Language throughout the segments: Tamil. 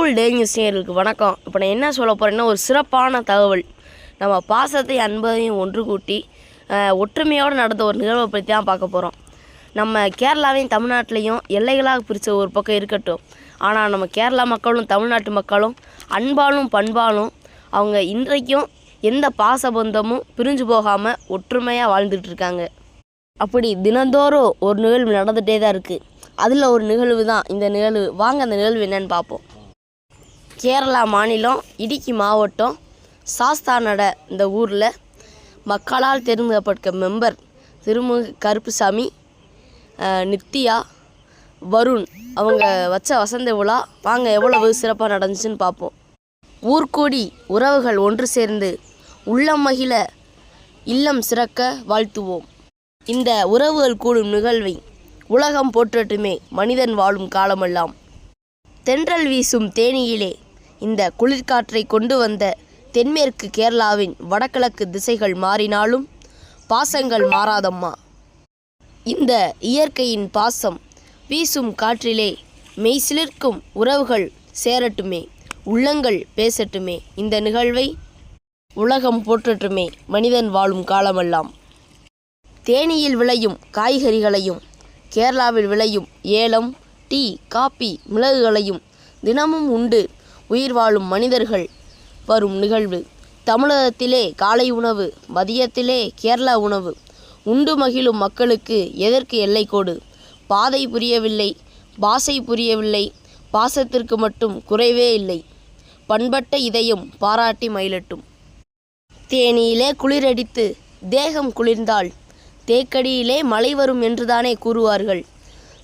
தமிழ் டே நியூஸ் நேயர்களுக்கு வணக்கம். இப்போ நான் என்ன சொல்ல போகிறேன்னா, ஒரு சிறப்பான தகவல். நம்ம பாசத்தை அன்பதையும் ஒன்று கூட்டி ஒற்றுமையோடு நடந்த ஒரு நிகழ்வை பற்றி தான் பார்க்க போகிறோம். நம்ம கேரளாவையும் தமிழ்நாட்டிலையும் எல்லைகளாக பிரித்த ஒரு பக்கம் இருக்கட்டும், ஆனால் நம்ம கேரளா மக்களும் தமிழ்நாட்டு மக்களும் அன்பாலும் பண்பாலும் அவங்க இன்றைக்கும் எந்த பாசபந்தமும் பிரிஞ்சு போகாமல் ஒற்றுமையாக வாழ்ந்துட்டு இருக்காங்க. அப்படி தினந்தோறும் ஒரு நிகழ்வு நடந்துகிட்டே தான் இருக்குது. அதில் ஒரு நிகழ்வு தான் இந்த நிகழ்வு. வாங்க அந்த நிகழ்வு என்னன்னு பார்ப்போம். கேரளா மாநிலம் இடுக்கி மாவட்டம் சாஸ்தானட இந்த ஊரில் மக்களால் தேர்ந்தெடுக்கப்பட்ட மெம்பர் திருமுக கருப்புசாமி, நித்யா, வருண் அவங்க வச்ச வசந்த விழா வாங்க எவ்வளவு சிறப்பாக நடந்துச்சுன்னு பார்ப்போம். ஊர்கூடி உறவுகள் ஒன்று சேர்ந்து உள்ளம் மகிழ இல்லம் சிறக்க வாழ்த்துவோம். இந்த உறவுகள் கூடும் நிகழ்வை உலகம் போற்றட்டுமே மனிதன் வாழும் காலமெல்லாம். தென்றல் வீசும் தேனியிலே இந்த குளிர்காற்றை கொண்டு வந்த தென்மேற்கு கேரளாவின் வடகிழக்கு திசைகள் மாறினாலும் பாசங்கள் மாறாதம்மா. இந்த இயற்கையின் பாசம் வீசும் காற்றிலே மெய்சிலிர்க்கும் உறவுகள் சேரட்டுமே, உள்ளங்கள் பேசட்டுமே. இந்த நிகழ்வை உலகம் போற்றட்டுமே மனிதன் வாழும் காலமெல்லாம். தேனியில் விளையும் காய்கறிகளையும் கேரளாவில் விளையும் ஏலம், டீ, காப்பி, மிளகுகளையும் தினமும் உண்டு உயிர் வாழும் மனிதர்கள் வரும் நிகழ்வு. தமிழகத்திலே காலை உணவு, மதியத்திலே கேரளா உணவு. உண்டு மகிழும் மக்களுக்கு எதற்கு எல்லைக்கோடு? பாதை புரியவில்லை, பாசை புரியவில்லை, பாசத்திற்கு மட்டும் குறைவே இல்லை. பண்பட்ட இதயம் பாராட்டி மயிலட்டும். தேனியிலே குளிரடித்து தேகம் குளிர்ந்தால் தேக்கடியிலே மழை வரும் என்றுதானே கூறுவார்கள்.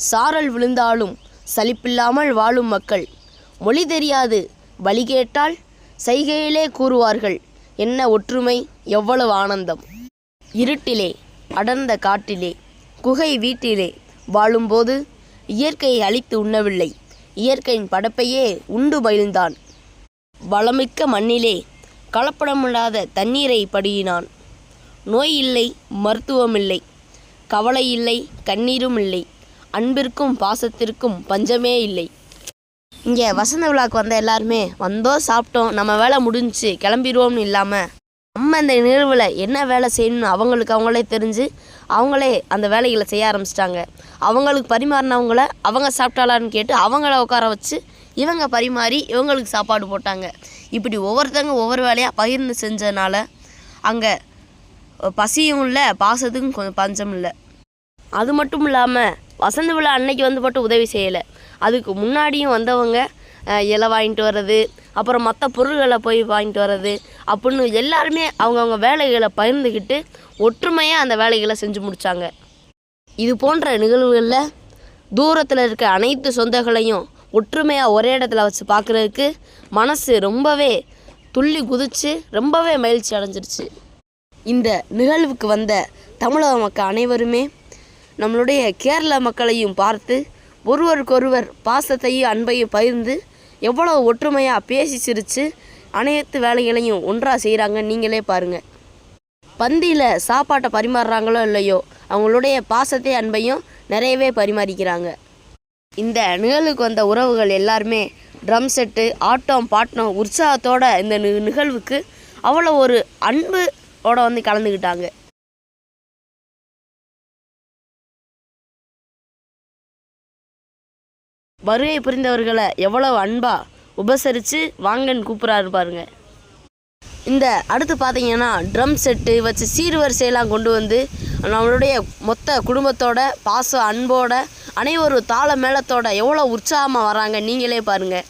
சாரல் விழுந்தாலும் சலிப்பில்லாமல் வாழும் மக்கள். மொழி தெரியாது வழி கேட்டால் சைகையிலே கூறுவார்கள். என்ன ஒற்றுமை, எவ்வளவு ஆனந்தம். இருட்டிலே அடர்ந்த காட்டிலே குகை வீட்டிலே வாழும்போது இயற்கையை அழித்து உண்ணவில்லை, இயற்கையின் படைப்பையே உண்டு மகிழ்ந்தான். வளமிக்க மண்ணிலே கலப்படமில்லாத தண்ணீரை படுகினான். நோய் இல்லை, மருத்துவம் இல்லை, கவலை இல்லை, கண்ணீரும் இல்லை, அன்பிற்கும் பாசத்திற்கும் பஞ்சமே இல்லை. இங்கே வசந்த விழாவுக்கு வந்த எல்லாருமே வந்தோம், சாப்பிட்டோம், நம்ம வேலை முடிஞ்சு கிளம்பிடுவோம்னு இல்லாமல் நம்ம இந்த நிகழ்வில் என்ன வேலை செய்யணும்னு அவங்களுக்கு அவங்களே தெரிஞ்சு அவங்களே அந்த வேலைகளை செய்ய ஆரம்பிச்சிட்டாங்க. அவங்களுக்கு பரிமாறினவங்கள அவங்க சாப்பிட்டாலான்னு கேட்டு அவங்கள உட்கார வச்சு இவங்க பரிமாறி இவங்களுக்கு சாப்பாடு போட்டாங்க. இப்படி ஒவ்வொருத்தங்க ஒவ்வொரு வேலையாக பகிர்ந்து செஞ்சதுனால அங்கே பசியும் இல்லை, பாசத்துக்கும் கொஞ்சம் பஞ்சம் இல்லை. அது மட்டும் இல்லாமல் வசந்த விழா அன்னைக்கு வந்து மட்டும் உதவி செய்யலை, அதுக்கு முன்னாடியும் வந்தவங்க இலை வாங்கிட்டு வர்றது, அப்புறம் மற்ற பொருள்களை போய் வாங்கிட்டு வர்றது அப்படின்னு எல்லாருமே அவங்கவுங்க வேலைகளை பகிர்ந்துக்கிட்டு ஒற்றுமையாக அந்த வேலைகளை செஞ்சு முடித்தாங்க. இது போன்ற நிகழ்வுகளில் தூரத்தில் இருக்க அனைத்து சொந்தங்களையும் ஒற்றுமையாக ஒரே இடத்துல வச்சு பார்க்குறதுக்கு மனசு ரொம்பவே துள்ளி குதிச்சு ரொம்பவே மகிழ்ச்சி அடைஞ்சிருச்சு. இந்த நிகழ்வுக்கு வந்த தமிழக மக்கள் அனைவருமே நம்மளுடைய கேரள மக்களையும் பார்த்து ஒருவருக்கொருவர் பாசத்தையும் அன்பையும் பகிர்ந்து எவ்வளோ ஒற்றுமையாக பேசி சிரித்து அனைத்து வேலைகளையும் ஒன்றாக செய்கிறாங்க. நீங்களே பாருங்கள். பந்தியில் சாப்பாட்டை பரிமாறுறாங்களோ இல்லையோ அவங்களுடைய பாசத்தை அன்பையும் நிறையவே பரிமாறிக்கிறாங்க. இந்த நிகழ்வுக்கு வந்த உறவுகள் எல்லாருமே ட்ரம் செட்டு, ஆட்டம் பாட்டம் உற்சாகத்தோட இந்த நிகழ்வுக்கு அவ்வளோ ஒரு அன்போட வந்து கலந்துக்கிட்டாங்க. வருகை புரிந்தவர்களை எவ்வளவு அன்பாக உபசரித்து வாங்கன்னு கூப்பிட்றாரு பாருங்க. இந்த அடுத்து பார்த்தீங்கன்னா ட்ரம் செட்டு வச்சு சீர்வரிசையெல்லாம் கொண்டு வந்து நம்மளுடைய மொத்த குடும்பத்தோட பாசம் அன்போட அனைவரும் தாள மேளத்தோட எவ்வளோ உற்சாகமாக வராங்க. நீங்களே பாருங்கள்.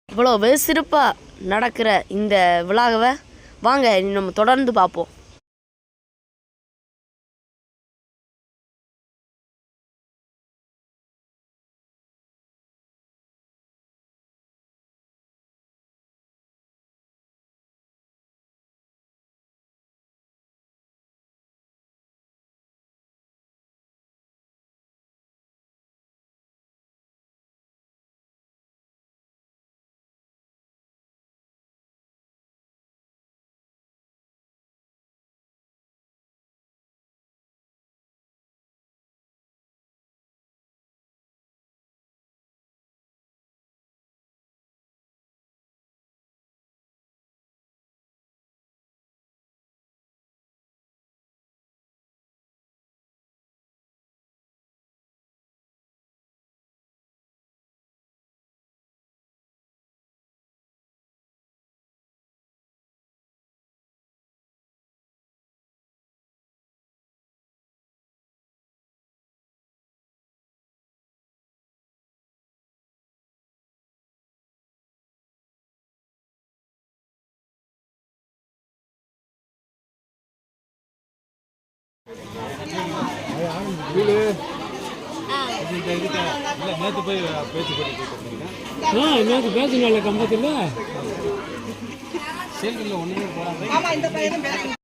இவ்வளோ சிறப்பாக நடக்கிற இந்த விழாவை வாங்க நம்ம தொடர்ந்து பார்ப்போம். நேற்று போய் பேச்சு போட்டு நேற்று பேசுனால கம்பத்தில் ஒன்றுமே போகலாம்.